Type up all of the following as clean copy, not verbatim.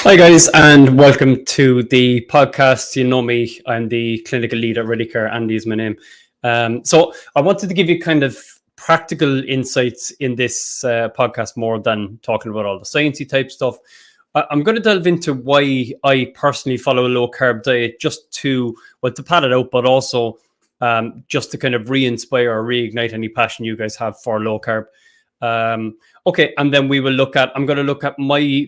Hi, guys, and welcome to the podcast. You know me, I'm the clinical lead at Redicare. Andy is my name. So I wanted to give you kind of practical insights in this podcast more than talking about all the sciencey type stuff. I'm going to delve into why I personally follow a low carb diet, just to pad it out, but also just to kind of re-inspire or reignite any passion you guys have for low carb. Okay, and then I'm going to look at my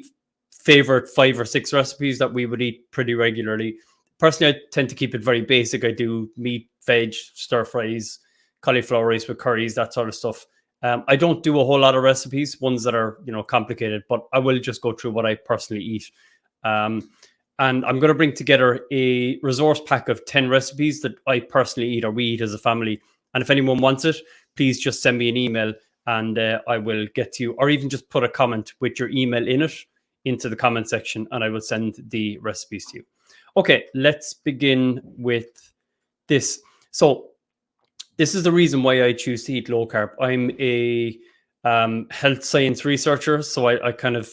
favorite 5 or 6 recipes that we would eat pretty regularly. Personally, I tend to keep it very basic. I do meat, veg, stir fries, cauliflower rice with curries, that sort of stuff. I don't do a whole lot of recipes, ones that are complicated, but I will just go through what I personally eat. And I'm going to bring together a resource pack of 10 recipes that I personally eat or we eat as a family. And if anyone wants it, please just send me an email and I will get to you, or even just put a comment with your email in it into the comment section and I will send the recipes to you. Okay, let's begin with this. So this is the reason why I choose to eat low carb. I'm a health science researcher, so I kind of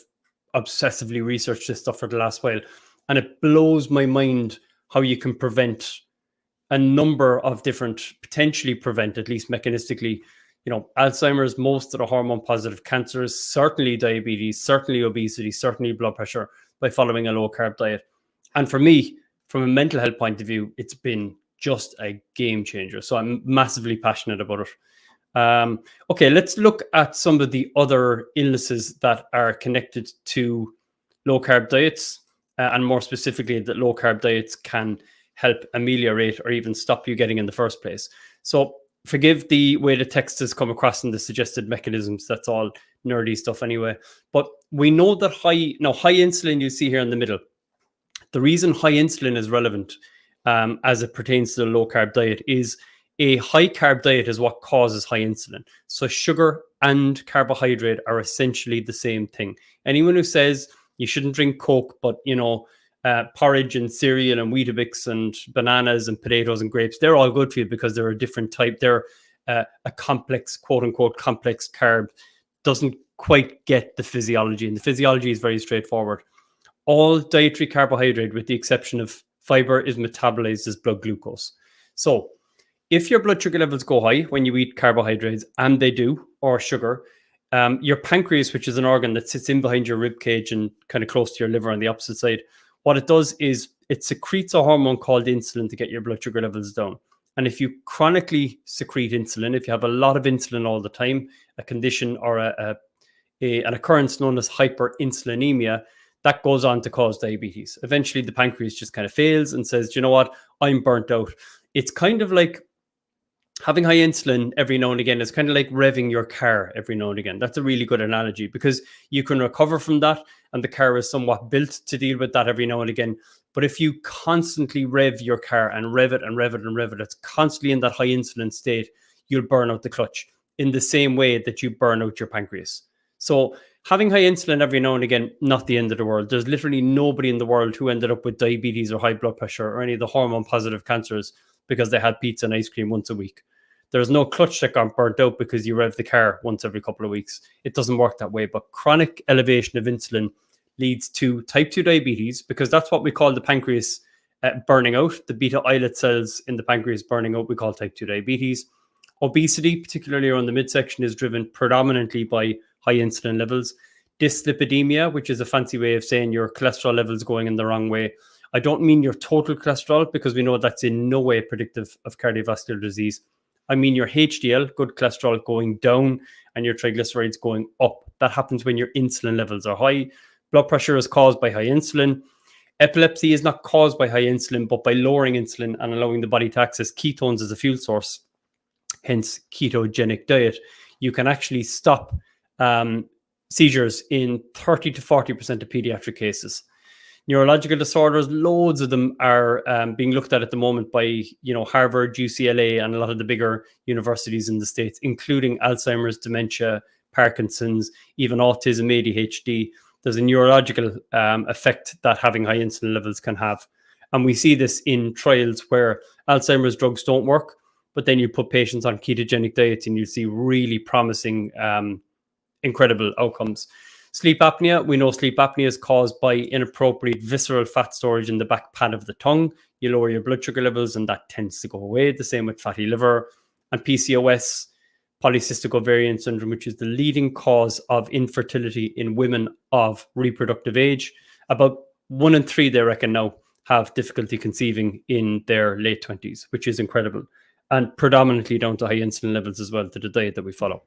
obsessively research this stuff for the last while. And it blows my mind how you can prevent a number of potentially prevent, at least mechanistically, Alzheimer's, most of the hormone positive cancers, certainly diabetes, certainly obesity, certainly blood pressure by following a low carb diet. And for me, from a mental health point of view, it's been just a game changer. So I'm massively passionate about it. Okay, let's look at some of the other illnesses that are connected to low carb diets, and more specifically that low carb diets can help ameliorate or even stop you getting in the first place. So forgive the way the text has come across and the suggested mechanisms. That's all nerdy stuff anyway. But we know that high insulin you see here in the middle. The reason high insulin is relevant as it pertains to the low carb diet is a high carb diet is what causes high insulin. So sugar and carbohydrate are essentially the same thing. Anyone who says you shouldn't drink Coke, but porridge and cereal and Weetabix and bananas and potatoes and grapes, they're all good for you because they're a different type. They're a complex, quote unquote, complex carb. Doesn't quite get the physiology, and the physiology is very straightforward. All dietary carbohydrate, with the exception of fiber, is metabolized as blood glucose. So if your blood sugar levels go high when you eat carbohydrates, and they do, or sugar, your pancreas, which is an organ that sits in behind your rib cage and kind of close to your liver on the opposite side, what it does is it secretes a hormone called insulin to get your blood sugar levels down. And if you chronically secrete insulin, if you have a lot of insulin all the time, a condition or an occurrence known as hyperinsulinemia, that goes on to cause diabetes. Eventually, the pancreas just kind of fails and says, you know what, I'm burnt out. It's kind of like having high insulin every now and again is kind of like revving your car every now and again. That's a really good analogy because you can recover from that and the car is somewhat built to deal with that every now and again. But if you constantly rev your car and rev it and rev it and rev it, it's constantly in that high insulin state, you'll burn out the clutch in the same way that you burn out your pancreas. So having high insulin every now and again, not the end of the world. There's literally nobody in the world who ended up with diabetes or high blood pressure or any of the hormone positive cancers because they had pizza and ice cream once a week. There's no clutch that got burnt out because you rev the car once every couple of weeks. It doesn't work that way. But chronic elevation of insulin leads to type 2 diabetes because that's what we call the pancreas burning out. The beta islet cells in the pancreas burning out, we call type 2 diabetes. Obesity, particularly around the midsection, is driven predominantly by high insulin levels. Dyslipidemia, which is a fancy way of saying your cholesterol levels going in the wrong way. I don't mean your total cholesterol because we know that's in no way predictive of cardiovascular disease. I mean your HDL, good cholesterol, going down and your triglycerides going up. That happens when your insulin levels are high. Blood pressure is caused by high insulin. Epilepsy is not caused by high insulin, but by lowering insulin and allowing the body to access ketones as a fuel source, hence ketogenic diet. You can actually stop seizures in 30 to 40% of pediatric cases. Neurological disorders, loads of them are being looked at the moment by Harvard, UCLA, and a lot of the bigger universities in the States, including Alzheimer's, dementia, Parkinson's, even autism, ADHD. There's a neurological effect that having high insulin levels can have. And we see this in trials where Alzheimer's drugs don't work, but then you put patients on ketogenic diets and you see really promising, incredible outcomes. Sleep apnea, we know sleep apnea is caused by inappropriate visceral fat storage in the back pad of the tongue. You lower your blood sugar levels and that tends to go away. The same with fatty liver. And PCOS, polycystic ovarian syndrome, which is the leading cause of infertility in women of reproductive age. About 1 in 3, they reckon now, have difficulty conceiving in their late 20s, which is incredible. And predominantly down to high insulin levels as well, to the diet that we follow.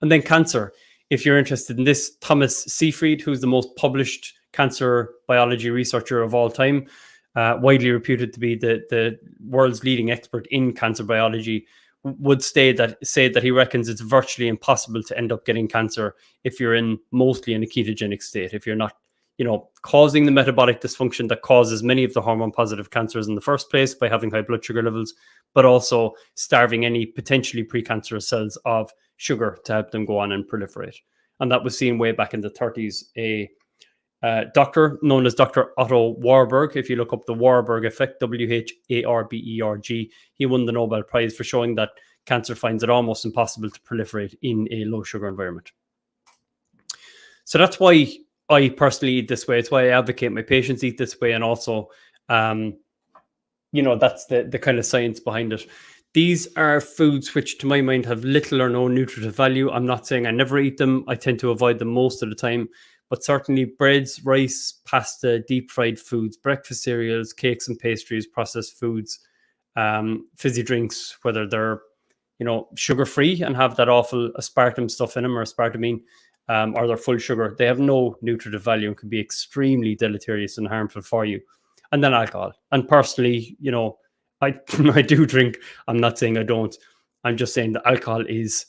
And then cancer. If you're interested in this, Thomas Seyfried, who's the most published cancer biology researcher of all time, widely reputed to be the world's leading expert in cancer biology, would say that he reckons it's virtually impossible to end up getting cancer if you're mostly in a ketogenic state, if you're not, causing the metabolic dysfunction that causes many of the hormone positive cancers in the first place by having high blood sugar levels, but also starving any potentially precancerous cells of sugar to help them go on and proliferate. And that was seen way back in the 30s. A doctor known as Dr. Otto Warburg, if you look up the Warburg effect, Warberg, he won the Nobel Prize for showing that cancer finds it almost impossible to proliferate in a low sugar environment. So that's why I personally eat this way. It's why I advocate my patients eat this way. And also, that's the kind of science behind it. These are foods which, to my mind, have little or no nutritive value. I'm not saying I never eat them. I tend to avoid them most of the time. But certainly breads, rice, pasta, deep fried foods, breakfast cereals, cakes and pastries, processed foods, fizzy drinks, whether they're, sugar-free and have that awful aspartame stuff in them or aspartame, or they're full sugar, they have no nutritive value and can be extremely deleterious and harmful for you. And then alcohol. And personally, I do drink. I'm not saying I don't. I'm just saying that alcohol is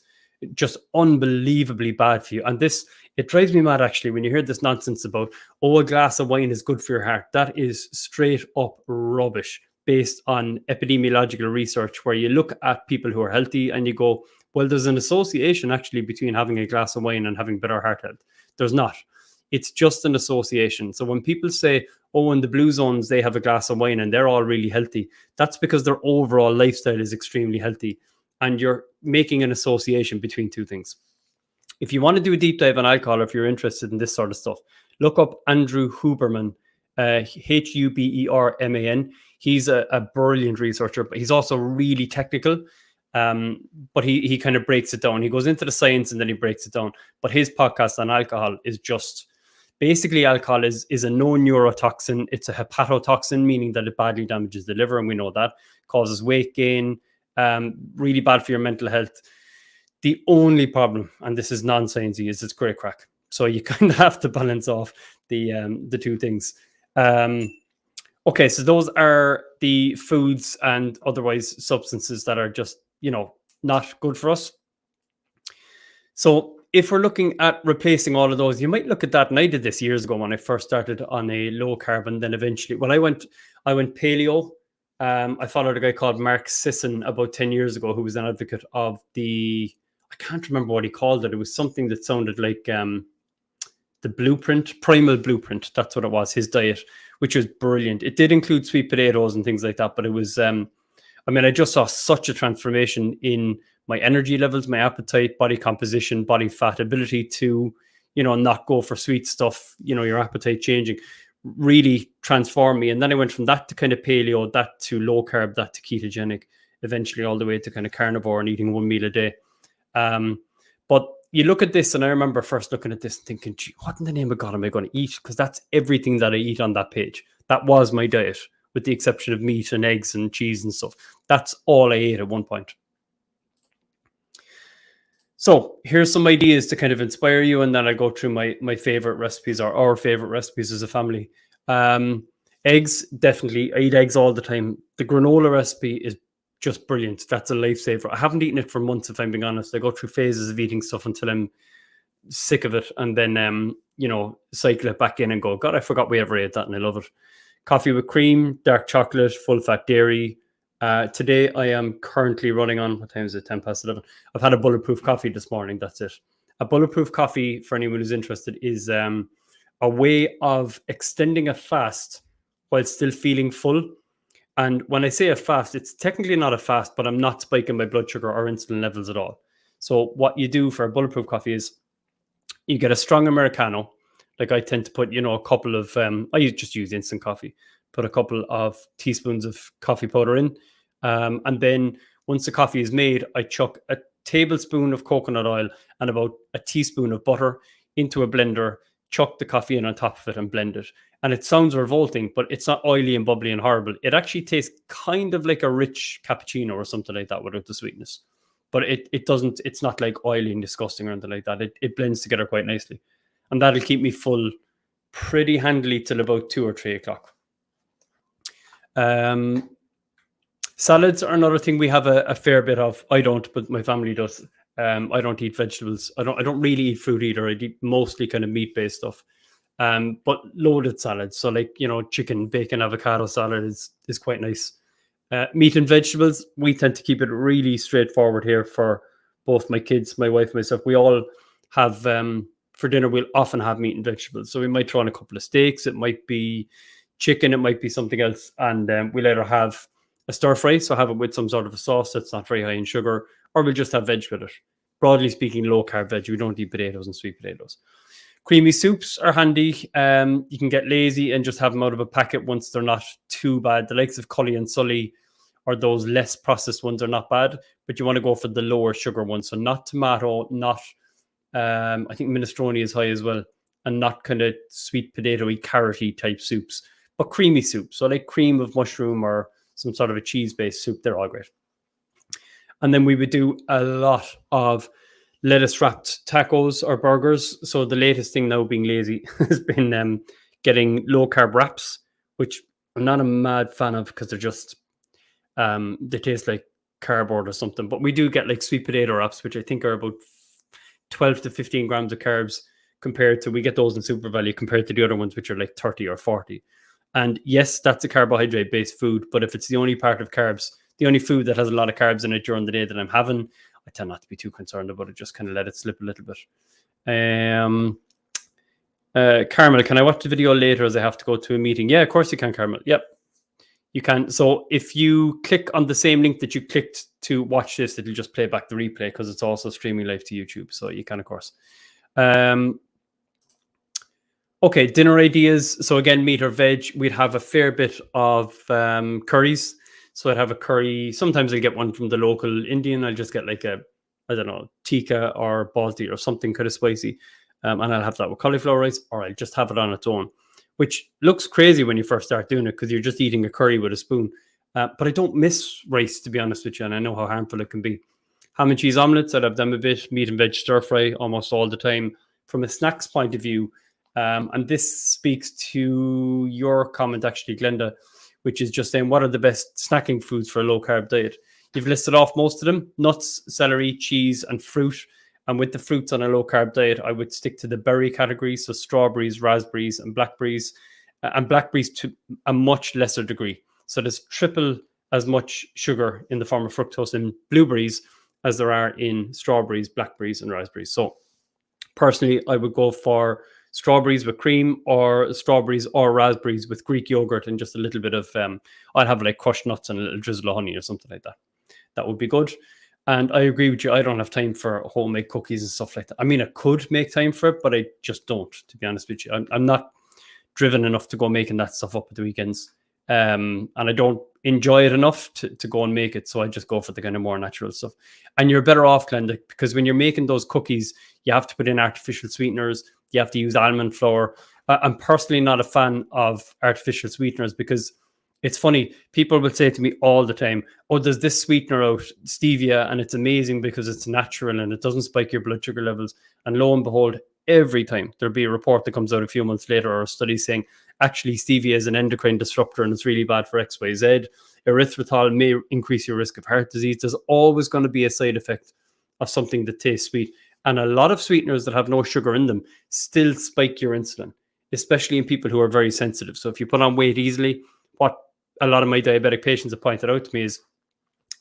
just unbelievably bad for you. And it drives me mad, actually, when you hear this nonsense about, a glass of wine is good for your heart. That is straight up rubbish based on epidemiological research, where you look at people who are healthy and you go, well, there's an association actually between having a glass of wine and having better heart health. There's not. It's just an association. So when people say, in the blue zones, they have a glass of wine and they're all really healthy, that's because their overall lifestyle is extremely healthy. And you're making an association between two things. If you want to do a deep dive on alcohol, if you're interested in this sort of stuff, look up Andrew Huberman, Huberman. He's a brilliant researcher, but he's also really technical. But he kind of breaks it down. He goes into the science and then he breaks it down. But his podcast on alcohol is just, basically alcohol is a known neurotoxin. It's a hepatotoxin, meaning that it badly damages the liver, and we know that. Causes weight gain, really bad for your mental health. The only problem, and this is non-sciencey, is it's great crack. So you kind of have to balance off the two things. Okay, so those are the foods and otherwise substances that are just, not good for us. So if we're looking at replacing all of those, you might look at that. And I did this years ago when I first started on a low carb, and then eventually, I went paleo. I followed a guy called Mark Sisson about 10 years ago, who was an advocate of I can't remember what he called it. It was something that sounded like the blueprint, primal blueprint. That's what it was, his diet, which was brilliant. It did include sweet potatoes and things like that, but it was, I just saw such a transformation in my energy levels, my appetite, body composition, body fat, ability to, not go for sweet stuff, your appetite changing, really transformed me. And then I went from that to kind of paleo, that to low carb, that to ketogenic, eventually all the way to kind of carnivore and eating one meal a day. But you look at this, and I remember first looking at this and thinking, gee, what in the name of God am I going to eat? Because that's everything that I eat on that page. That was my diet, with the exception of meat and eggs and cheese and stuff. That's all I ate at one point. So here's some ideas to kind of inspire you, and then I go through my favorite recipes, or our favorite recipes as a family. Eggs, definitely. I eat eggs all the time. The granola recipe is just brilliant. That's a lifesaver. I haven't eaten it for months, if I'm being honest. I go through phases of eating stuff until I'm sick of it, and then cycle it back in and go, God, I forgot we ever ate that, and I love it. Coffee with cream, dark chocolate, full fat dairy. Today I am currently running on, what time is it? 10 past 11. I've had a bulletproof coffee this morning. That's it. A bulletproof coffee, for anyone who's interested, is a way of extending a fast while still feeling full. And when I say a fast, it's technically not a fast, but I'm not spiking my blood sugar or insulin levels at all. So what you do for a bulletproof coffee is You get a strong Americano. Like I tend to put, a couple of, just use instant coffee, put a couple of teaspoons of coffee powder in. And then once the coffee is made, I chuck a tablespoon of coconut oil and about a teaspoon of butter into a blender, chuck the coffee in on top of it and blend it. And it sounds revolting, but it's not oily and bubbly and horrible. It actually tastes kind of like a rich cappuccino or something like that without the sweetness. But it doesn't, it's not like oily and disgusting or anything like that. It blends together quite nicely. And that'll keep me full pretty handily till about 2 or 3 o'clock. Salads are another thing we have a fair bit of. I don't, but my family does. I don't eat vegetables. I don't really eat fruit either. I eat mostly kind of meat-based stuff. But loaded salads. So like, chicken, bacon, avocado salad is quite nice. Meat and vegetables, we tend to keep it really straightforward here for both my kids, my wife, myself. We all have, for dinner, we'll often have meat and vegetables. So we might throw in a couple of steaks. It might be chicken. It might be something else. And we'll either have a stir fry, so have it with some sort of a sauce that's not very high in sugar, or we'll just have veg with it. Broadly speaking, low carb veg. We don't eat potatoes and sweet potatoes. Creamy soups are handy. You can get lazy and just have them out of a packet once they're not too bad. The likes of Cully and Sully or those less processed ones are not bad, but you want to go for the lower sugar ones. So not tomato, not, I think minestrone is high as well, and not kind of sweet potato-y, carrot-y type soups, but creamy soup. So like cream of mushroom or some sort of a cheese-based soup, they're all great. And then we would do a lot of lettuce-wrapped tacos or burgers. So the latest thing now, being lazy, has been getting low-carb wraps, which I'm not a mad fan of because they're just, they taste like cardboard or something. But we do get like sweet potato wraps, which I think are about 12 to 15 grams of carbs compared to, we get those in Super Value compared to the other ones, which are like 30 or 40. And yes, that's a carbohydrate-based food, but if it's the only part of carbs, the only food that has a lot of carbs in it during the day that I'm having, I tend not to be too concerned about it, just kind of let it slip a little bit. Carmel, can I watch the video later as I have to go to a meeting? Yeah, of course you can, Carmel. Yep, you can. So if you click on the same link that you clicked to watch this, it'll just play back the replay because it's also streaming live to YouTube. So you can, of course. Okay, dinner ideas. So again, meat or veg. We'd have a fair bit of curries. So I'd have a curry. Sometimes I get one from the local Indian. I'll just get like a, I don't know, tikka or balti or something kind of spicy. And I'll have that with cauliflower rice, or I'll just have it on its own, which looks crazy when you first start doing it because you're just eating a curry with a spoon. But I don't miss rice, to be honest with you, and I know how harmful it can be. Ham and cheese omelets, I'd have them a bit. Meat and veg stir fry almost all the time. From a snacks point of view, and this speaks to your comment, actually, Glenda, which is just saying, what are the best snacking foods for a low-carb diet? You've listed off most of them: nuts, celery, cheese, and fruit. And with the fruits on a low-carb diet, I would stick to the berry category, so strawberries, raspberries, and blackberries to a much lesser degree. So there's triple as much sugar in the form of fructose in blueberries as there are in strawberries, blackberries, and raspberries. So personally, I would go for strawberries with cream, or strawberries or raspberries with Greek yogurt and just a little bit of, I'd have like crushed nuts and a little drizzle of honey or something like that. That would be good. And I agree with you. I don't have time for homemade cookies and stuff like that. I mean, I could make time for it, but I just don't, to be honest with you. I'm not driven enough to go making that stuff up at the weekends. And I don't enjoy it enough to go and make it. So I just go for the kind of more natural stuff. And you're better off, Glenda, because when you're making those cookies, you have to put in artificial sweeteners. You have to use almond flour. I'm personally not a fan of artificial sweeteners because it's funny. People will say to me all the time, oh, there's this sweetener out, stevia, and it's amazing because it's natural and it doesn't spike your blood sugar levels. And lo and behold, every time there'll be a report that comes out a few months later or a study saying, actually, stevia is an endocrine disruptor and it's really bad for XYZ. Erythritol may increase your risk of heart disease. There's always going to be a side effect of something that tastes sweet. And a lot of sweeteners that have no sugar in them still spike your insulin, especially in people who are very sensitive. So if you put on weight easily, what a lot of my diabetic patients have pointed out to me is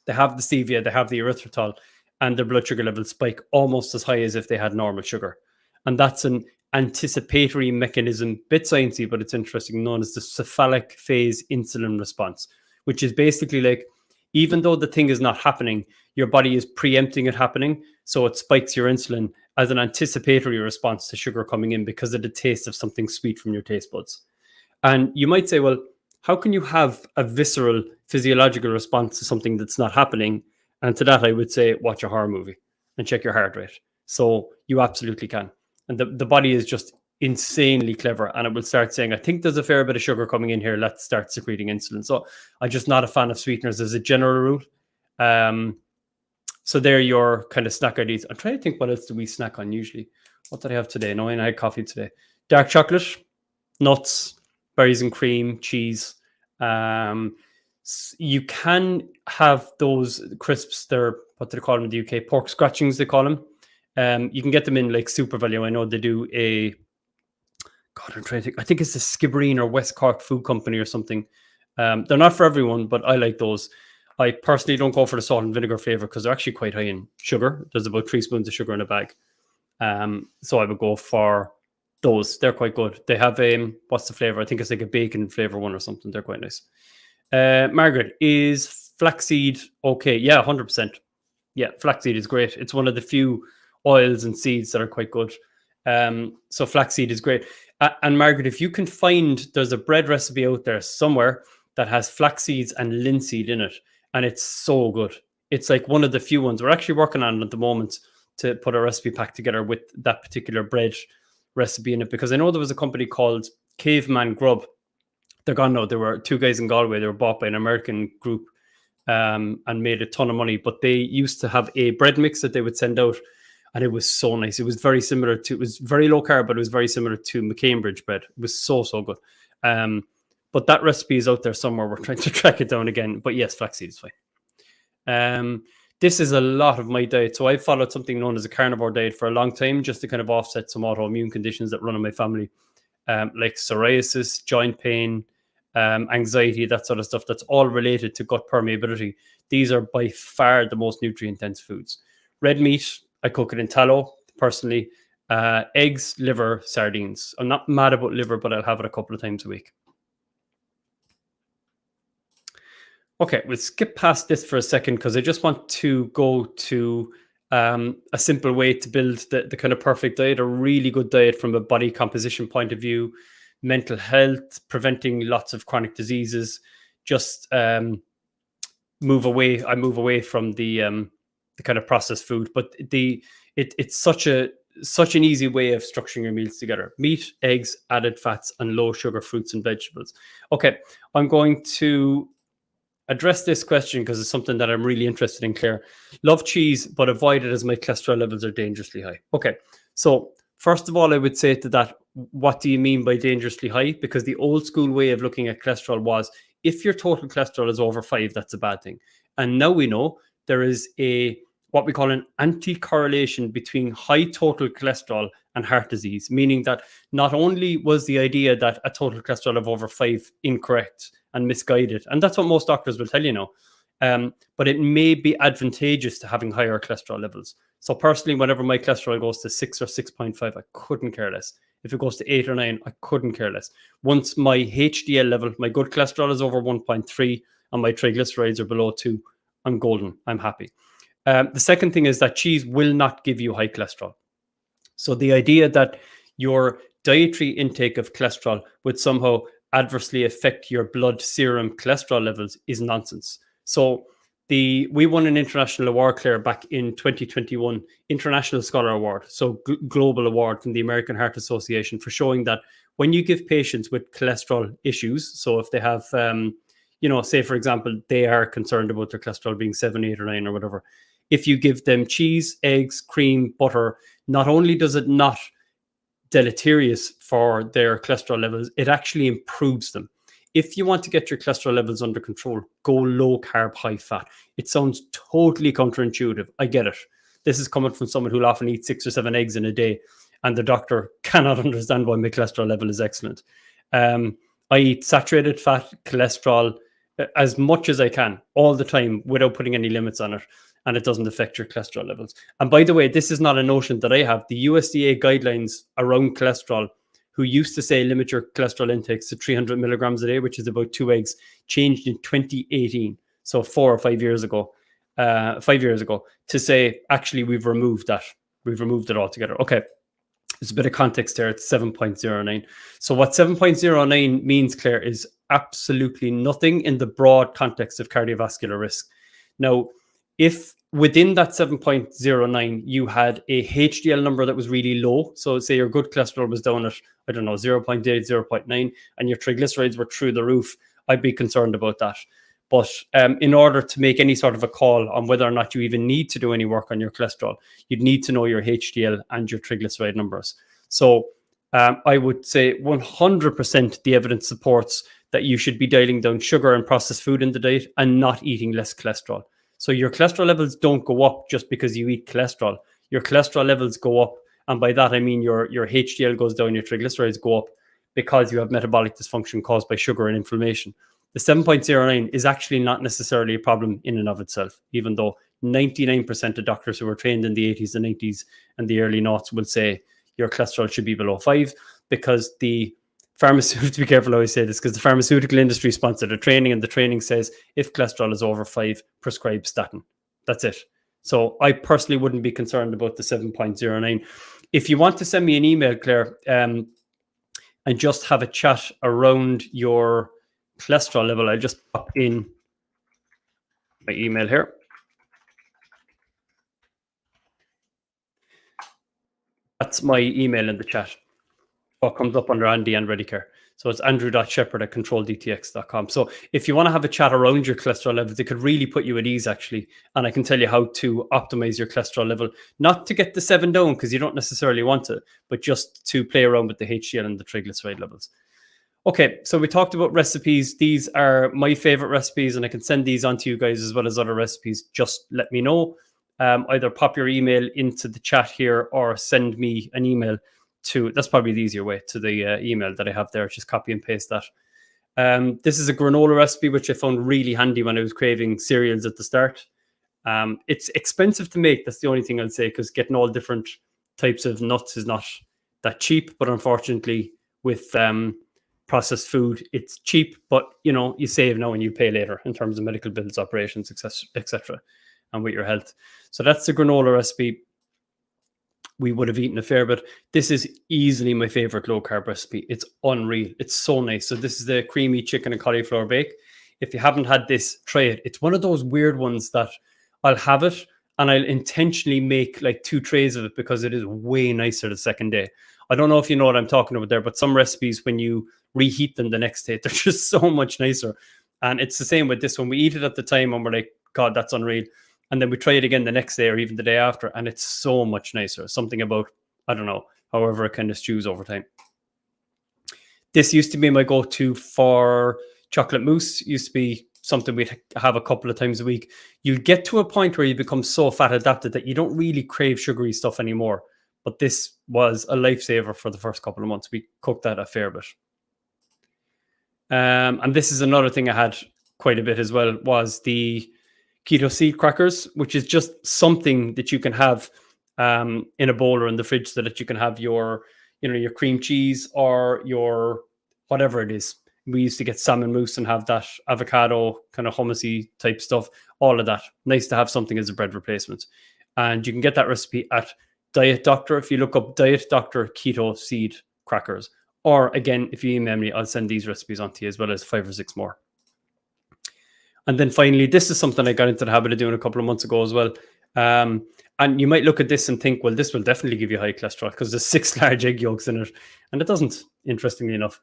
they have the stevia, they have the erythritol, and their blood sugar levels spike almost as high as if they had normal sugar. And that's an anticipatory mechanism, bit sciencey, but it's interesting, known as the cephalic phase insulin response, which is basically like Even though the thing is not happening, your body is preempting it happening. So it spikes your insulin as an anticipatory response to sugar coming in because of the taste of something sweet from your taste buds. And you might say, well, how can you have a visceral physiological response to something that's not happening? And to that, I would say, watch a horror movie and check your heart rate. So you absolutely can. And the body is just insanely clever, and it will start saying, I think there's a fair bit of sugar coming in here. Let's start secreting insulin. So I'm just not a fan of sweeteners as a general rule. So they're your kind of snack ideas. I'm trying to think, what else do we snack on usually? What did I have today? No, I had coffee today. Dark chocolate, nuts, berries and cream, cheese. You can have those crisps. They're, what do they call them in the UK? Pork scratchings, they call them. You can get them in like Super Value. I know they do a, God, I'm trying to think. I think it's the Skibbereen or West Cork Food Company or something. They're not for everyone, but I like those. I personally don't go for the salt and vinegar flavor because they're actually quite high in sugar. There's about 3 spoons of sugar in a bag. So I would go for those. They're quite good. They have what's the flavor? I think it's like a bacon flavor one or something. They're quite nice. Margaret, is flaxseed okay? Yeah, 100%. Yeah, flaxseed is great. It's one of the few oils and seeds that are quite good. So flaxseed is great. And Margaret, if you can find, there's a bread recipe out there somewhere that has flax seeds and linseed in it, and it's so good. It's like one of the few ones. We're actually working on it at the moment to put a recipe pack together with that particular bread recipe in it, because I know there was a company called Caveman Grub. They're gone now. There were 2 guys in Galway. They were bought by an American group and made a ton of money. But they used to have a bread mix that they would send out, and it was so nice. It was very similar to, it was very low carb, but it was very similar to McCambridge bread. It was so good. But that recipe is out there somewhere. We're trying to track it down again. But yes, flaxseed is fine. This is a lot of my diet. So I followed something known as a carnivore diet for a long time, just to kind of offset some autoimmune conditions that run in my family, like psoriasis, joint pain, anxiety, that sort of stuff. That's all related to gut permeability. These are by far the most nutrient-dense foods. Red meat, I cook it in tallow, personally. Eggs, liver, sardines. I'm not mad about liver, but I'll have it a couple of times a week. Okay, we'll skip past this for a second because I just want to go to a simple way to build the kind of perfect diet, a really good diet from a body composition point of view, mental health, preventing lots of chronic diseases. Just move away from the kind of processed food, but it's such an easy way of structuring your meals together. Meat, eggs, added fats, and low sugar fruits and vegetables. Okay, I'm going to address this question because it's something that I'm really interested in, Claire. Love cheese, but avoid it as my cholesterol levels are dangerously high. Okay, so first of all, I would say to that, what do you mean by dangerously high? Because the old school way of looking at cholesterol was, if your total cholesterol is over 5, that's a bad thing. And now we know there is what we call an anti-correlation between high total cholesterol and heart disease, meaning that not only was the idea that a total cholesterol of over 5 incorrect and misguided, and that's what most doctors will tell you now, but it may be advantageous to having higher cholesterol levels. So personally, whenever my cholesterol goes to 6 or 6.5, I couldn't care less. If it goes to 8 or 9, I couldn't care less. Once my HDL level, my good cholesterol is over 1.3 and my triglycerides are below 2, I'm golden. I'm happy. The second thing is that cheese will not give you high cholesterol. So the idea that your dietary intake of cholesterol would somehow adversely affect your blood serum cholesterol levels is nonsense. So we won an international award, Claire, back in 2021, International Scholar Award, so global award from the American Heart Association, for showing that when you give patients with cholesterol issues, so if they have, say, for example, they are concerned about their cholesterol being 7, 8, or 9 or whatever, if you give them cheese, eggs, cream, butter, not only does it not deleterious for their cholesterol levels, it actually improves them. If you want to get your cholesterol levels under control, go low carb, high fat. It sounds totally counterintuitive. I get it. This is coming from someone who'll often eat 6 or 7 eggs in a day, and the doctor cannot understand why my cholesterol level is excellent. I eat saturated fat, cholesterol, as much as I can all the time without putting any limits on it, and it doesn't affect your cholesterol levels. And by the way, this is not a notion that I have. The USDA guidelines around cholesterol, who used to say limit your cholesterol intakes to 300 milligrams a day, which is about 2 eggs, changed in 2018. so 4 or 5 years ago, 5 years ago, to say, actually, we've removed that. We've removed it altogether. Okay. There's a bit of context there. It's 7.09. So what 7.09 means, Claire, is absolutely nothing in the broad context of cardiovascular risk. Now, if within that 7.09, you had a HDL number that was really low, so say your good cholesterol was down at, I don't know, 0.8, 0.9, and your triglycerides were through the roof, I'd be concerned about that. But in order to make any sort of a call on whether or not you even need to do any work on your cholesterol, you'd need to know your HDL and your triglyceride numbers. So I would say 100% the evidence supports that you should be dialing down sugar and processed food in the diet and not eating less cholesterol. So your cholesterol levels don't go up just because you eat cholesterol. Your cholesterol levels go up. And by that, I mean your HDL goes down, your triglycerides go up because you have metabolic dysfunction caused by sugar and inflammation. The 7.09 is actually not necessarily a problem in and of itself, even though 99% of doctors who were trained in the 80s and 90s and the early noughts will say your cholesterol should be below 5, because the pharmaceutical, to be careful how I say this, because the pharmaceutical industry sponsored the training, and the training says if cholesterol is over 5, prescribe statin. That's it. So I personally wouldn't be concerned about the 7.09. If you want to send me an email, Claire, and just have a chat around your cholesterol level, I'll just pop in my email here. That's my email in the chat. What comes up under Andy and Redicare. So it's andrew.shepherd@controldtx.com. So if you want to have a chat around your cholesterol levels, it could really put you at ease, actually. And I can tell you how to optimize your cholesterol level, not to get the 7 down, because you don't necessarily want to, but just to play around with the HDL and the triglyceride levels. Okay, so we talked about recipes. These are my favorite recipes, and I can send these on to you guys as well as other recipes. Just let me know. Either pop your email into the chat here or send me an email to, that's probably the easier way, to the email that I have there. Just copy and paste that. This is a granola recipe, which I found really handy when I was craving cereals at the start. It's expensive to make. That's the only thing I'll say, because getting all different types of nuts is not that cheap. But unfortunately, with processed food, it's cheap, but you save now and you pay later in terms of medical bills, operations, etc., and with your health. So that's the granola recipe. We would have eaten a fair bit. This is easily my favorite low carb recipe. It's unreal. It's so nice. So this is the creamy chicken and cauliflower bake. If you haven't had this, try it. It's one of those weird ones that I'll have it and I'll intentionally make like 2 trays of it because it is way nicer the second day. I don't know if you know what I'm talking about there, but some recipes, when you reheat them the next day, they're just so much nicer. And it's the same with this one. We eat it at the time and we're like, God, that's unreal. And then we try it again the next day or even the day after, and it's so much nicer. Something about, I don't know, however it kind of stews over time. This used to be my go-to for chocolate mousse. It used to be something we'd have a couple of times a week. You get to a point where you become so fat adapted that you don't really crave sugary stuff anymore. But this was a lifesaver for the first couple of months. We cooked that a fair bit. And this is another thing I had quite a bit as well, was the keto seed crackers, which is just something that you can have in a bowl or in the fridge, so that you can have your cream cheese or your whatever it is. We used to get salmon mousse and have that avocado kind of hummusy type stuff, all of that. Nice to have something as a bread replacement. And you can get that recipe at Diet Doctor. If you look up Diet Doctor keto seed crackers, or again, if you email me, I'll send these recipes on to you as well as 5 or 6 more. And then finally, this is something I got into the habit of doing a couple of months ago as well. And you might look at this and think, well, this will definitely give you high cholesterol because there's 6 large egg yolks in it. And it doesn't, interestingly enough.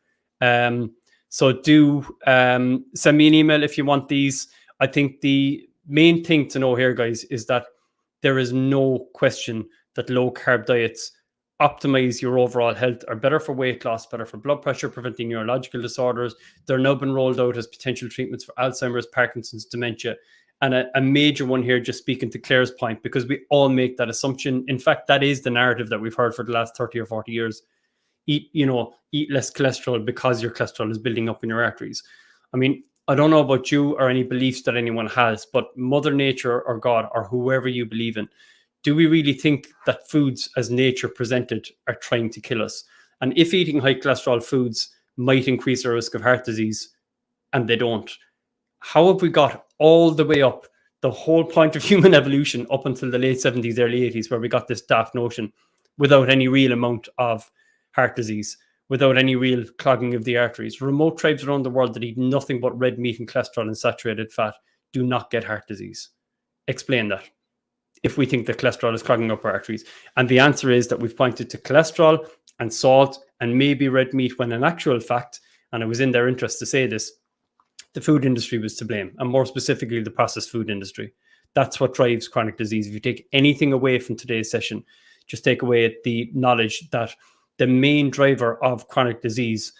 So do send me an email if you want these. I think the main thing to know here, guys, is that there is no question that low carb diets optimize your overall health, are better for weight loss, better for blood pressure, preventing neurological disorders. They're now been rolled out as potential treatments for Alzheimer's, Parkinson's, dementia. And a major one here, just speaking to Claire's point, because we all make that assumption. In fact, that is the narrative that we've heard for the last 30 or 40 years. Eat less cholesterol because your cholesterol is building up in your arteries. I mean, I don't know about you or any beliefs that anyone has, but Mother Nature or God or whoever you believe in, do we really think that foods as nature presented are trying to kill us? And if eating high cholesterol foods might increase our risk of heart disease, and they don't, how have we got all the way up the whole point of human evolution up until the late 70s, early 80s, where we got this daft notion without any real amount of heart disease, without any real clogging of the arteries? Remote tribes around the world that eat nothing but red meat and cholesterol and saturated fat do not get heart disease. Explain that, if we think that cholesterol is clogging up our arteries. And the answer is that we've pointed to cholesterol and salt and maybe red meat, when in actual fact, and it was in their interest to say this, the food industry was to blame, and more specifically, the processed food industry. That's what drives chronic disease. If you take anything away from today's session, just take away the knowledge that the main driver of chronic disease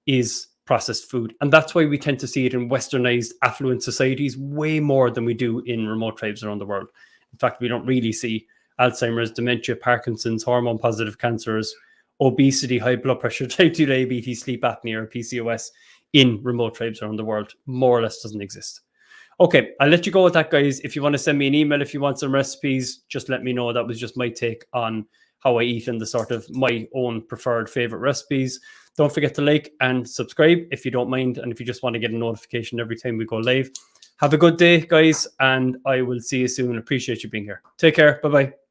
is processed food. And that's why we tend to see it in westernized, affluent societies way more than we do in remote tribes around the world. In fact, we don't really see Alzheimer's, dementia, Parkinson's, hormone-positive cancers, obesity, high blood pressure, type 2 diabetes, sleep apnea, or PCOS in remote tribes around the world. More or less doesn't exist. Okay, I'll let you go with that, guys. If you want to send me an email, if you want some recipes, just let me know. That was just my take on how I eat and the sort of my own preferred favorite recipes. Don't forget to like and subscribe if you don't mind, and if you just want to get a notification every time we go live. Have a good day, guys, and I will see you soon. Appreciate you being here. Take care. Bye-bye.